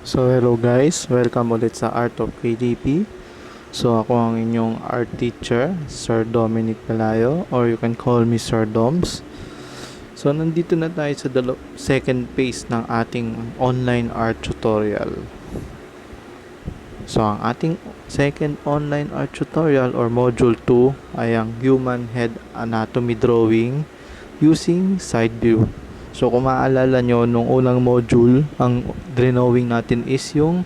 So hello guys, welcome ulit sa Art of KDP. So ako ang inyong art teacher, Sir Dominic Pelayo, or you can call me Sir Doms. So nandito na tayo sa second phase ng ating online art tutorial. So ang ating second online art tutorial or module 2 ay ang human head anatomy drawing using side view. So kung maaalala nyo, nung unang module, ang drawing natin is yung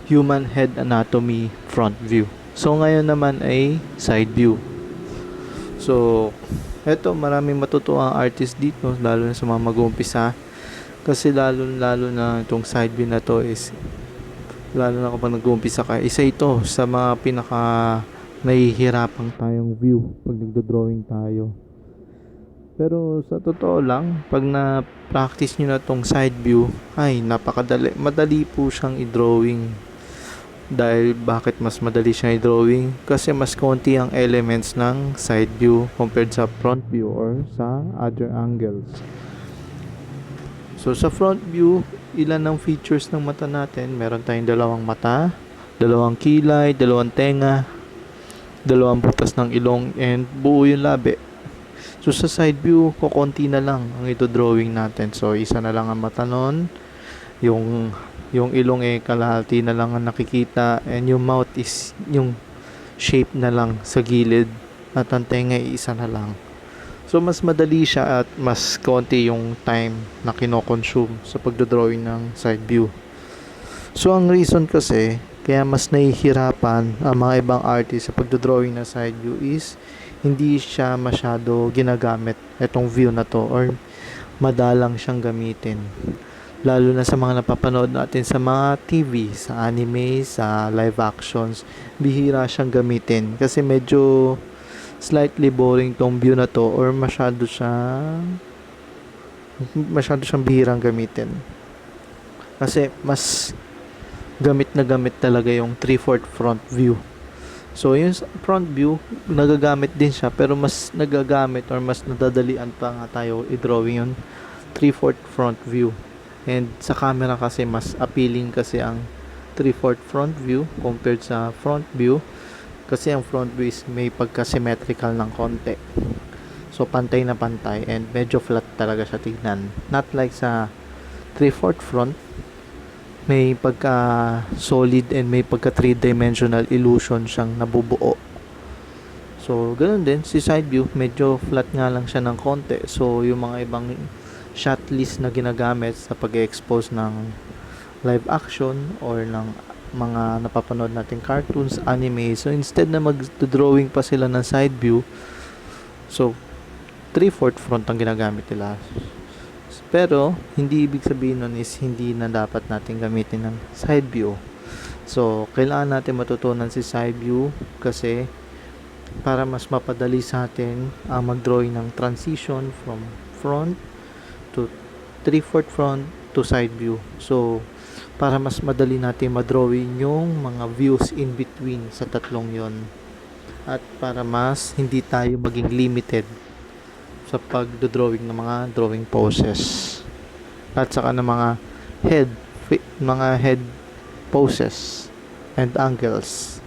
human head anatomy front view. So ngayon naman ay side view. So eto, maraming matutuwa ang artist dito, lalo na sa mga mag-uumpisa. Kasi lalo na itong side view na to is, lalo na kapag nag-uumpisa ka, isa ito sa mga pinaka nahihirapang tayong view pag nagdo-drawing tayo. Pero sa totoo lang, pag na-practice nyo na tong side view, ay napakadali. Madali po siyang i-drawing. Dahil bakit mas madali siyang i-drawing? Kasi mas konti ang elements ng side view compared sa front view or sa other angles. So sa front view, ilan ang features ng mata natin? Meron tayong dalawang mata, dalawang kilay, dalawang tenga, dalawang butas ng ilong, and buo yung labi. So sa side view, kukunti na lang ang ito drawing natin. So isa na lang ang mata nun, yung ilong kalahati na lang ang nakikita, and yung mouth is yung shape na lang sa gilid, at ang tenga isa na lang. So mas madali siya at mas konti yung time na kino-consume sa pagdodrawing ng side view. So ang reason kasi kaya mas nahihirapan ang mga ibang artist sa pagdodrawing ng side view is hindi siya masyado ginagamit itong view na to, or madalang siyang gamitin, lalo na sa mga napapanood natin sa mga TV, sa anime, sa live actions. Bihira siyang gamitin kasi medyo slightly boring tong view na to, or masyado siyang bihirang gamitin kasi mas gamit na gamit talaga yung 3/4 front view. So yung front view, nagagamit din siya, pero mas nagagamit or mas nadadalian pa nga tayo i-drawing yung 3/4 front view. And sa camera kasi mas appealing kasi ang 3/4 front view compared sa front view, kasi ang front view is may pagka-symmetrical ng konti. So pantay na pantay and medyo flat talaga siya tignan. Not like sa 3/4 front, may pagka solid and may pagka 3-dimensional illusion siyang nabubuo. So ganoon din si side view, medyo flat nga lang siya ng konti. So yung mga ibang shot list na ginagamit sa pag-expose ng live action or ng mga napapanood nating cartoons, anime, so instead na mag-drawing pa sila ng side view, so 3/4 front ang ginagamit nila. Pero hindi ibig sabihin nun is hindi na dapat natin gamitin ng side view. So kailangan natin matutunan si side view kasi para mas mapadali sa atin ang mag-drawing ng transition from front to 3/4 front to side view. So para mas madali natin ma-drawing yung mga views in between sa tatlong yon, at para mas hindi tayo maging limited sa pagdodrawing ng mga drawing poses at saka ng mga head poses and angles.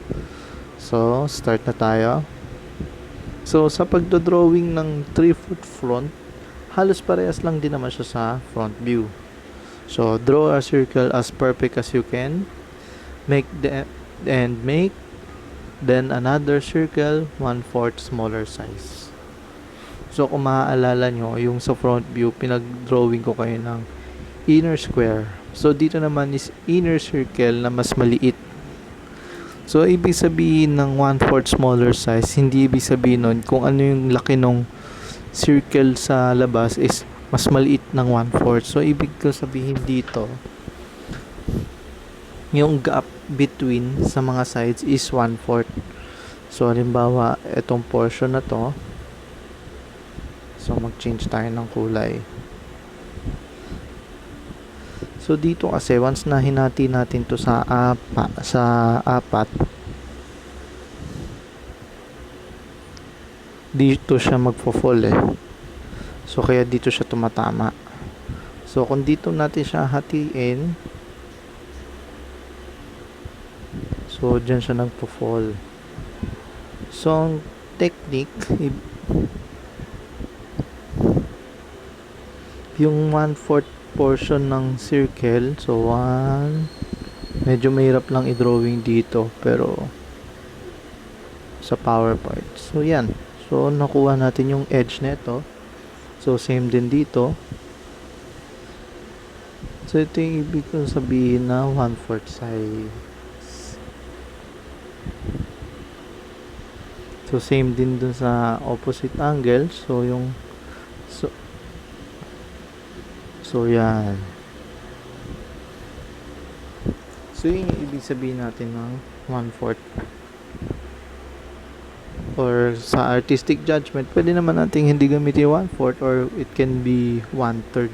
So start na tayo. So sa pagdodrawing ng 3/4 front, halos parehas lang din naman siya sa front view. So draw a circle as perfect as you can, make then another circle 1/4 smaller size. So kung maaalala nyo, yung sa front view, pinag-drawing ko kayo ng inner square. So dito naman is inner circle na mas maliit. So ibig sabihin ng 1/4 smaller size, hindi ibig sabihin nun kung ano yung laki ng circle sa labas is mas maliit ng 1/4. So ibig ko sabihin dito, yung gap between sa mga sides is 1/4. So halimbawa, itong portion na to, so mag-change tayo ng kulay. So dito kasi once na hinati natin to sa apat, dito siya magfo-fall So kaya dito siya tumatama. So kung dito natin siya hatiin, So, dyan siya nagpo-fall. So, ang technique, yung 1/4 portion ng circle, so 1, medyo mahirap lang i-drawing dito, pero sa PowerPoint. So, yan. So, nakuha natin yung edge neto. So, same din dito. So, ito yung ibig kong sabihin na 1/4 size. So, same din dun sa opposite angle. So, yung So, yan. So, yun yung ibig sabihin natin ng 1/4. Or sa artistic judgment, pwede naman natin hindi gamitin 1/4 or it can be 1/3.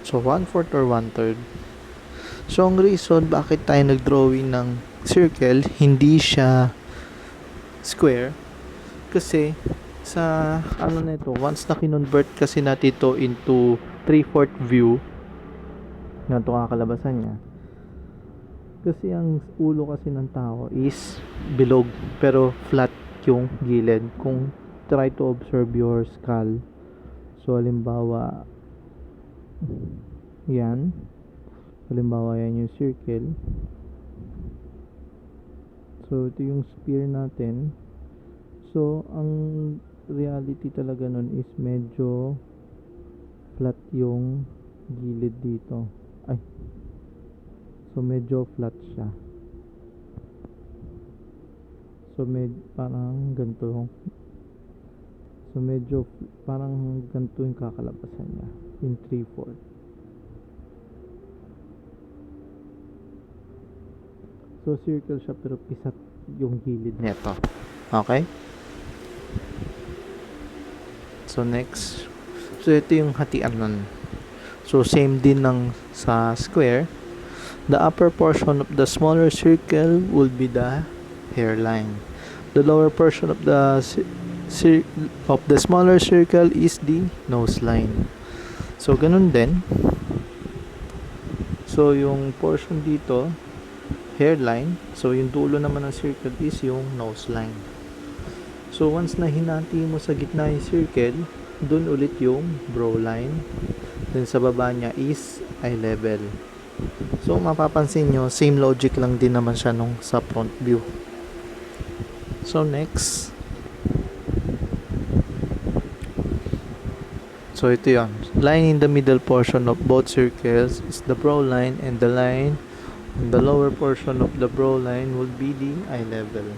So, 1/4 or 1/3. So, ang reason bakit tayo nag-drawing ng circle, hindi siya square, kasi sa nito, once na kinonvert kasi natin ito into 3/4 view, na ito kakalabasan niya, kasi ang ulo kasi ng tao is bilog pero flat yung gilid. Kung try to observe your skull, so halimbawa yan yung circle, so ito yung sphere natin. So ang reality talaga nun is medyo flat yung gilid dito. So medyo flat siya. So parang ganito. So medyo parang ganito yung kakalabasan niya in 3/4. So circle siya pero pisat yung gilid nito. Okay? So next. So ito yung hatian nun. So same din ng sa square. The upper portion of the smaller circle will be the hairline. The lower portion of the smaller circle is the nose line. So ganun din. So yung portion dito, hairline. So yung dulo naman ng circle is yung nose line. So once na hinati mo sa gitna yung circle, dun ulit yung brow line. Then sa baba niya is eye level. So mapapansin nyo, same logic lang din naman siya nung sa front view. So next. So ito yon. Line in the middle portion of both circles is the brow line, and the line on the lower portion of the brow line will be the eye level.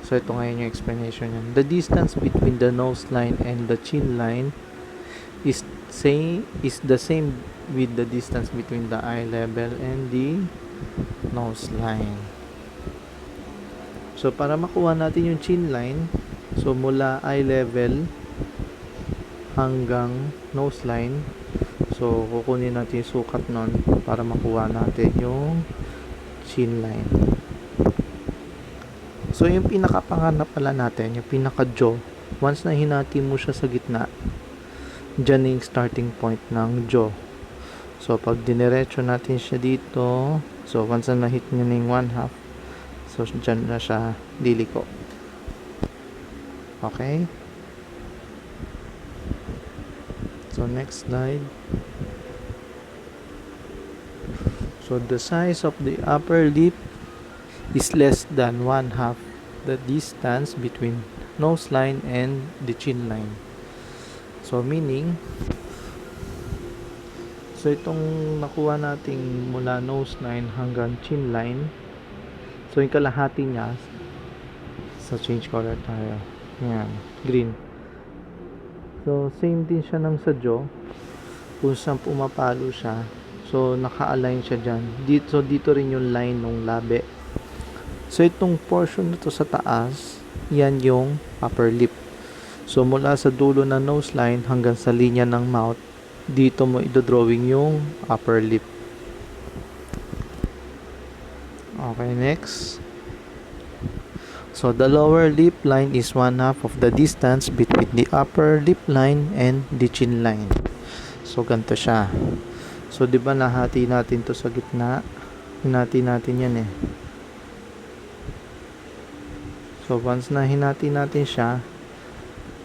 So ito ngayon yung explanation yan. The distance between the nose line and the chin line is the same with the distance between the eye level and the nose line. So para makuha natin yung chin line, so mula eye level hanggang nose line, so kukunin natin yung sukat nun para makuha natin yung chin line. So yung pinakapanganap pala natin, yung pinaka-jaw, once na hinati mo siya sa gitna, dyan yung starting point ng jaw. So pag diniretso natin siya dito, so once na hit niya na yung 1/2, so dyan na siya liliko. Okay? So next slide. So the size of the upper lip is less than 1/2 the distance between nose line and the chin line. So meaning, so itong nakuha nating mula nose line hanggang chin line, so yung kalahati niya, so change color tayo, yan, green. So same din siya ng sa jaw, kung saan pumapalo siya, so naka-align siya dyan. Dito rin yung line ng labi. So itong portion na to sa taas, yan yung upper lip. So mula sa dulo ng nose line hanggang sa linya ng mouth, dito mo idodrawing yung upper lip. Okay, next. So the lower lip line is 1/2 of the distance between the upper lip line and the chin line. So ganito siya. So 'di ba nahati natin to sa gitna? Hinati natin yan eh. So, once na hinati natin siya,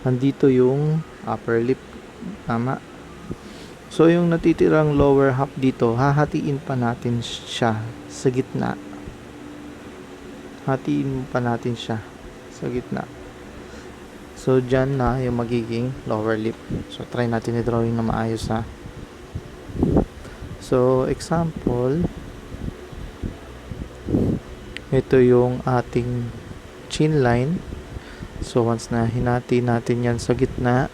andito yung upper lip. Tama. So, yung natitirang lower half dito, hahatiin pa natin siya sa gitna. Hatiin pa natin siya sa gitna. So, dyan na yung magiging lower lip. So, try natin i-drawing na maayos ha. So, example, ito yung ating chin line. So, once na hinati natin yan sa gitna,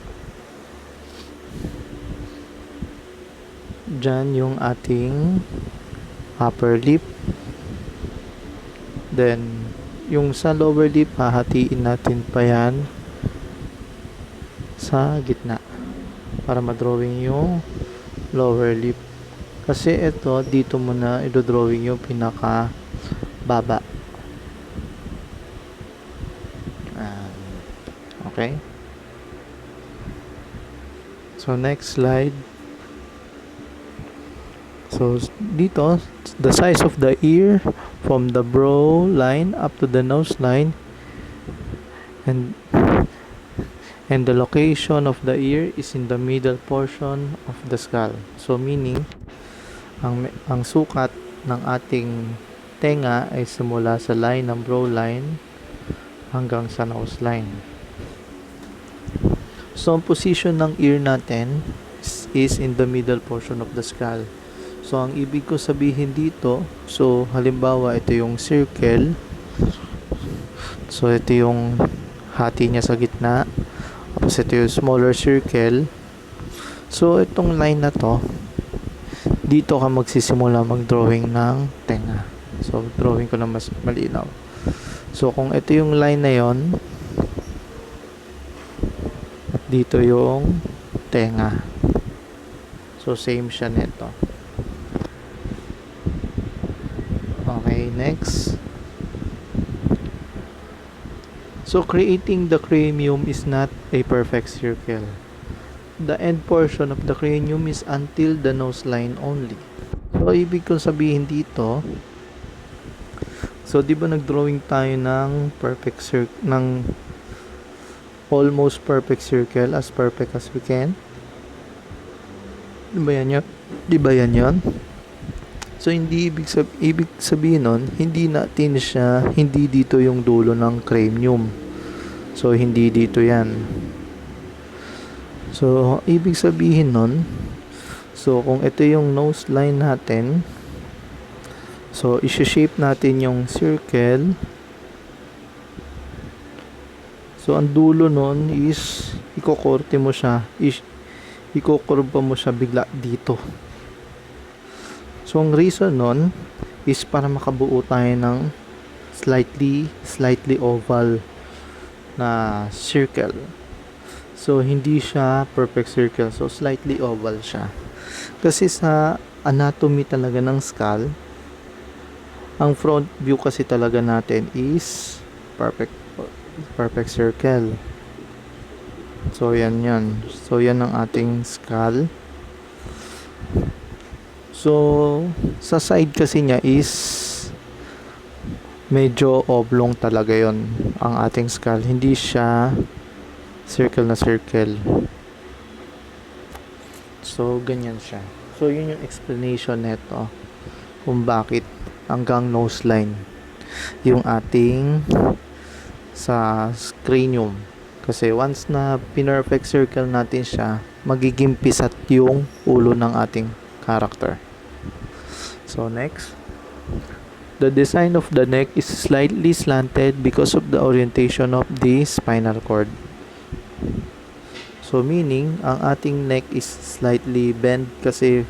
dyan yung ating upper lip. Then, yung sa lower lip, hahatiin natin pa yan sa gitna para madrawing yung lower lip. Kasi ito, dito muna idodrawing yung pinaka baba. Okay. So, next slide. So, dito, the size of the ear from the brow line up to the nose line, and the location of the ear is in the middle portion of the skull. So, meaning, ang sukat ng ating tenga ay simula sa line ng brow line hanggang sa nose line. So, ang position ng ear natin is in the middle portion of the skull. So, ang ibig ko sabihin dito, so, halimbawa, ito yung circle. So, ito yung hati niya sa gitna. Tapos, ito yung smaller circle. So, itong line na to, dito ka magsisimula mag-drawing ng tenga. So, drawing ko na mas malinaw. So, kung ito yung line na yon, at dito yung tenga. So, same siya nito. Okay, next. So, creating the cranium is not a perfect circle. The end portion of the cranium is until the nose line only. So, ibig kong sabihin dito, so, di ba nag-drawing tayo ng perfect circle, ng almost perfect circle, as perfect as we can? Di ba yan yun? Di ba yan yun? So, ibig sabihin nun, hindi natin siya, hindi dito yung dulo ng cranium. So, hindi dito yan. So, ibig sabihin nun, so, kung ito yung nose line natin, so, isi-shape natin yung circle. So, ang dulo nun is, ikokorte mo siya, ikokurba mo siya bigla dito. So, ang reason nun is para makabuo tayo ng slightly oval na circle. So, hindi siya perfect circle. So, slightly oval siya. Kasi sa anatomy talaga ng skull, ang front view kasi talaga natin is perfect circle. So, yan yan. So, yan ang ating skull. So, sa side kasi niya is medyo oblong talaga yon ang ating skull. Hindi siya circle na circle. So, ganyan siya. So, yun yung explanation neto kung bakit hanggang nose line yung ating sa cranium. Kasi once na perfect circle natin siya, magiging pisat yung ulo ng ating character. So, next. The design of the neck is slightly slanted because of the orientation of the spinal cord. So, meaning, ang ating neck is slightly bent kasi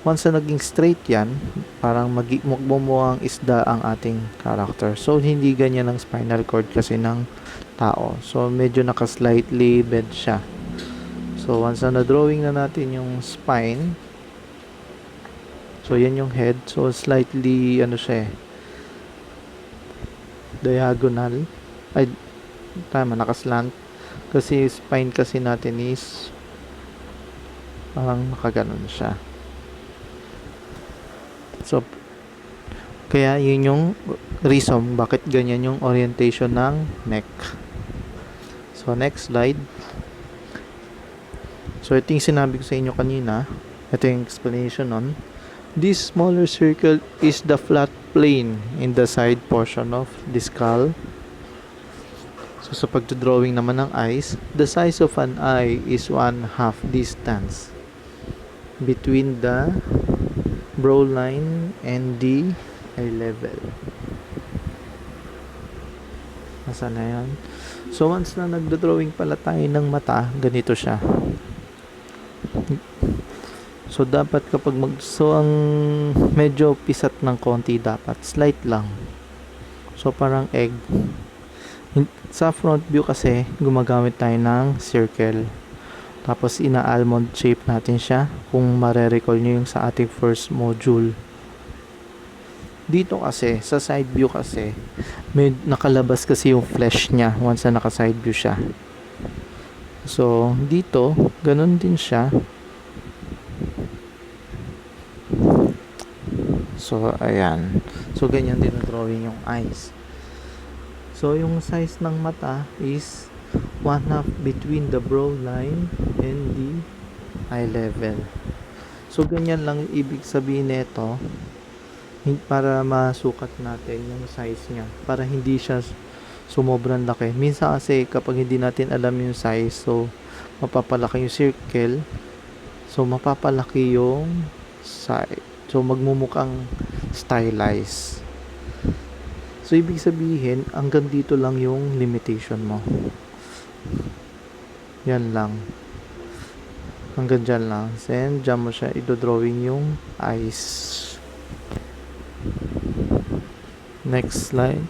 once na naging straight yan, parang magmumukhang isda ang ating character. So, hindi ganyan ang spinal cord kasi ng tao. So, medyo naka-slightly bent siya. So, once na na-drawing na natin yung spine, so, yan yung head. So, slightly, diagonal. Ay, tama, nakaslant. Kasi, spine kasi natin is parang nakaganon siya. So, Kaya yun yung reason bakit ganyan yung orientation ng neck. So next slide. So ito yung sinabi ko sa inyo kanina. Ito yung explanation nun. This smaller circle is the flat plane in the side portion of the skull. So sa pagdodrawing naman ng eyes, the size of an eye is 1/2 distance between the brow line and the eye level. Nasaan na yan? So once na nagdodrawing pala tayo ng mata, ganito siya. So dapat kapag so ang medyo pisat ng konti dapat, slight lang. So parang egg. Sa front view kasi, gumagamit tayo ng circle. Tapos, ina-almond shape natin siya kung mare-recall nyo yung sa ating first module. Dito kasi, sa side view kasi, may nakalabas kasi yung flesh niya once na naka-side view siya. So, dito, ganun din siya. So, ayan. So, ganyan din ang drawing yung eyes. So, yung size ng mata is 1/2 between the brow line and the eye level. So, ganyan lang ibig sabihin nito para masukat natin yung size niya. Para hindi siya sumobrang laki. Minsan kasi kapag hindi natin alam yung size, so, mapapalaki yung circle. So, mapapalaki yung side. So, magmumukhang stylized. So, ibig sabihin, hanggang dito lang yung limitation mo. Yan lang. Hanggang dyan lang. Then, dyan mo siya idodrawing yung eyes. Next slide.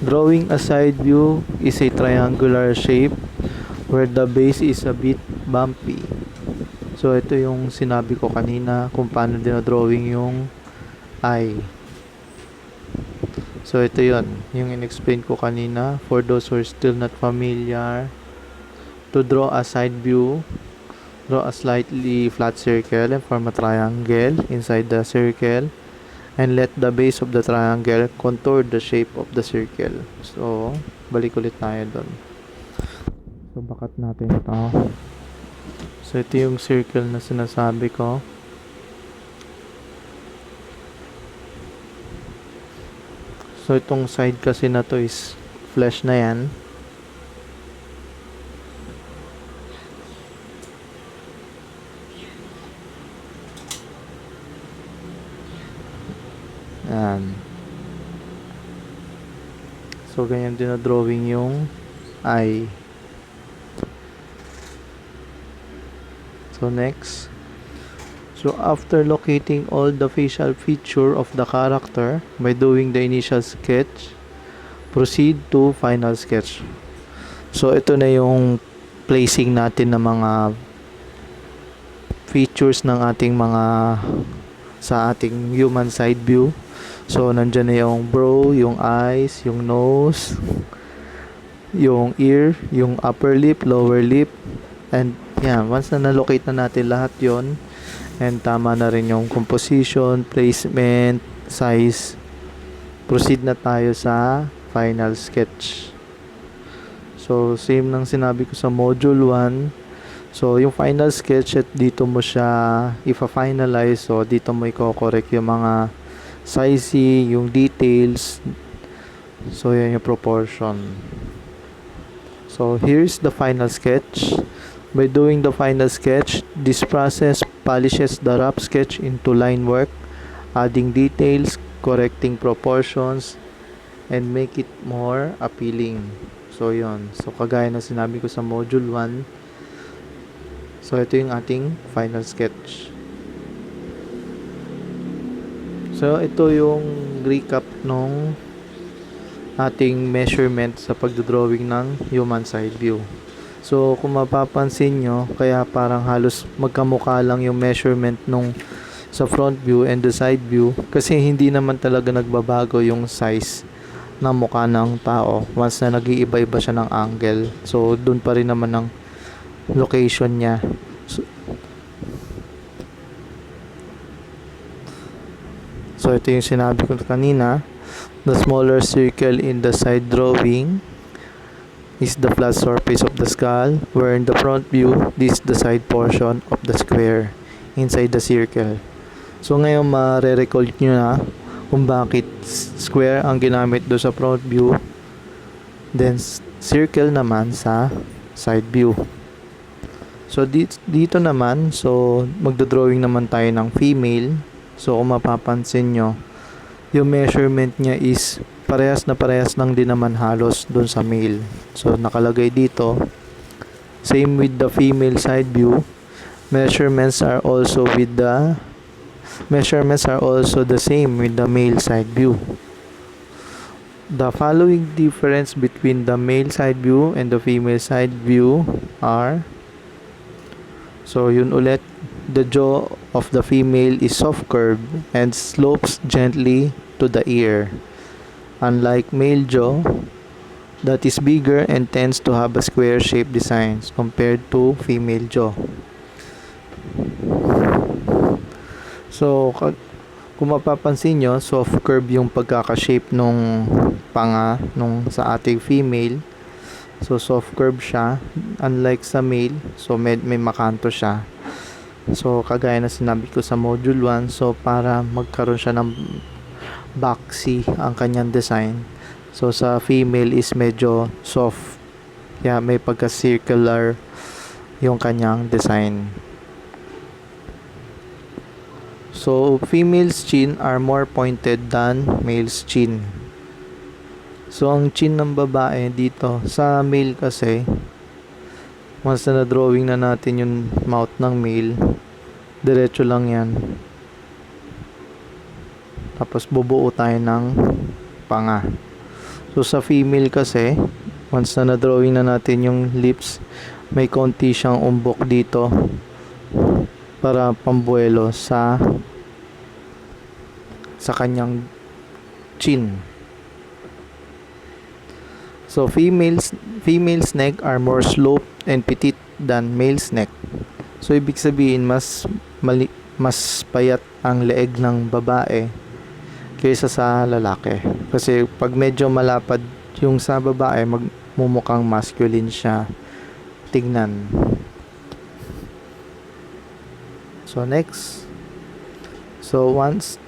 Drawing a side view is a triangular shape where the base is a bit bumpy. So, ito yung sinabi ko kanina kung paano dinodrawing yung eye. So, ito yun. Yung in-explain ko kanina. For those who are still not familiar, to draw a side view, draw a slightly flat circle and form a triangle inside the circle and let the base of the triangle contour the shape of the circle. So, balik ulit tayo doon. So, bakat natin ito. So, ito yung circle na sinasabi ko. So, itong side kasi na to is flesh na yan. Yan. So, ganyan din na drawing yung eye. So, next. So, after locating all the facial feature of the character by doing the initial sketch, proceed to final sketch. So, ito na yung placing natin ng mga features ng ating mga sa ating human side view. So, nandyan na yung brow, yung eyes, yung nose, yung ear, yung upper lip, lower lip, and yan, once na na-locate na natin lahat yon, and tama na rin yung composition, placement, size, proceed na tayo sa final sketch. So, same ng sinabi ko sa module 1. So, yung final sketch at dito mo siya ifa-finalize. So, dito mo i-correct yung mga sizing, yung details. So, yan yung proportion. So, here's the final sketch. By doing the final sketch, this process polishes the rough sketch into line work, adding details, correcting proportions, and make it more appealing. So, yun. So, kagaya na sinabi ko sa module 1. So, ito yung ating final sketch. So, ito yung recap nung ating measurement sa pagdodrawing ng human side view. So, kung mapapansin nyo, kaya parang halos magkamukha lang yung measurement nung sa front view and the side view kasi hindi naman talaga nagbabago yung size ng mukha ng tao once na nag-iiba-iba siya ng angle. So, dun pa rin naman ang location niya. So ito yung sinabi ko kanina. The smaller circle in the side drawing is the flat surface of the skull, where in the front view, this is the side portion of the square inside the circle. So ngayon ma-recall nyo na kung bakit square ang ginamit do sa front view, then circle naman sa side view. So dito naman, so magdodrawing naman tayo ng female. So kung mapapansin nyo, yung measurement niya is parehas lang din naman halos dun sa male. So nakalagay dito, same with the female side view, measurements are also the same with the male side view. The following difference between the male side view and the female side view are, so yun ulit, the jaw of the female is soft curve and slopes gently to the ear, unlike male jaw that is bigger and tends to have a square shaped designs compared to female jaw. So kung mapapansin nyo, soft curve yung pagkaka-shape nung panga nung sa ating female. So soft curve siya, unlike sa male, so may makanto siya. So kagaya na sinabi ko sa module 1, so para magkaroon siya ng boxy ang kanyang design, so sa female is medyo soft, may pagka-circular yung kanyang design. So female's chin are more pointed than male's chin. So ang chin ng babae dito, sa male kasi, once na drawing na natin yung mouth ng male, diretso lang yan. Tapos bubuo tayo ng panga. So sa female kasi, once na drawing na natin yung lips, may konti siyang umbok dito para pambuelo sa kanyang chin. So female's neck are more sloped and petite than male's neck. So ibig sabihin mas payat ang leeg ng babae kaysa sa lalaki. Kasi pag medyo malapad yung sa babae, magmumukhang masculine siya tignan. So next. So once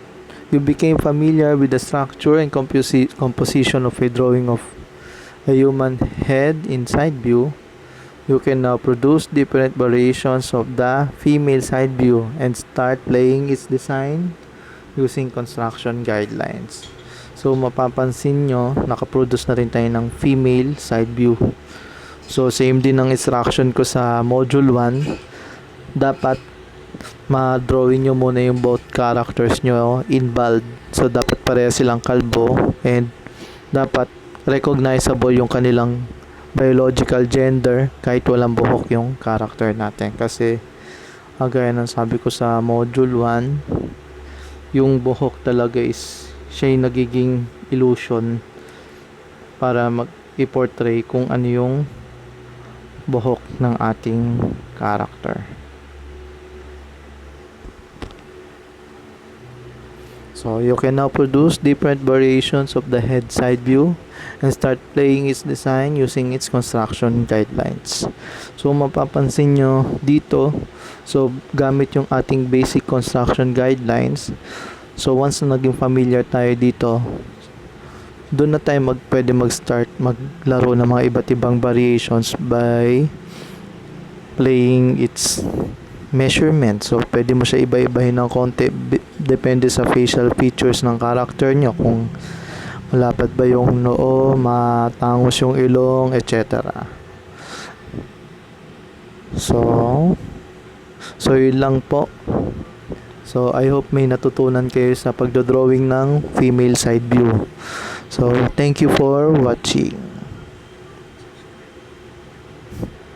you became familiar with the structure and composition of a drawing of a human head in side view, you can now produce different variations of the female side view and start playing its design using construction guidelines. So mapapansin nyo, nakaproduce na rin tayo ng female side view. So same din ang instruction ko sa module 1. Dapat ma-drawing nyo muna yung both characters nyo in bold. So dapat pareha silang kalbo and dapat recognizable yung kanilang biological gender kahit walang buhok yung character natin. Kasi gaya ng sabi ko sa module 1, yung buhok talaga is siya yung nagiging illusion para i-portray kung ano yung buhok ng ating character. So you can now produce different variations of the head side view and start playing its design using its construction guidelines. So mapapansin nyo dito, so gamit yung ating basic construction guidelines. So once na naging familiar tayo dito, doon na tayo pwede mag-start maglaro ng mga iba't ibang variations by playing its measurement. So pwede mo siya iba-ibahin ng konti, depende sa facial features ng character nyo, kung malapad ba yung noo, matangos yung ilong, etc. So yun lang po. So I hope may natutunan kayo sa pagdodrawing ng female side view. So thank you for watching.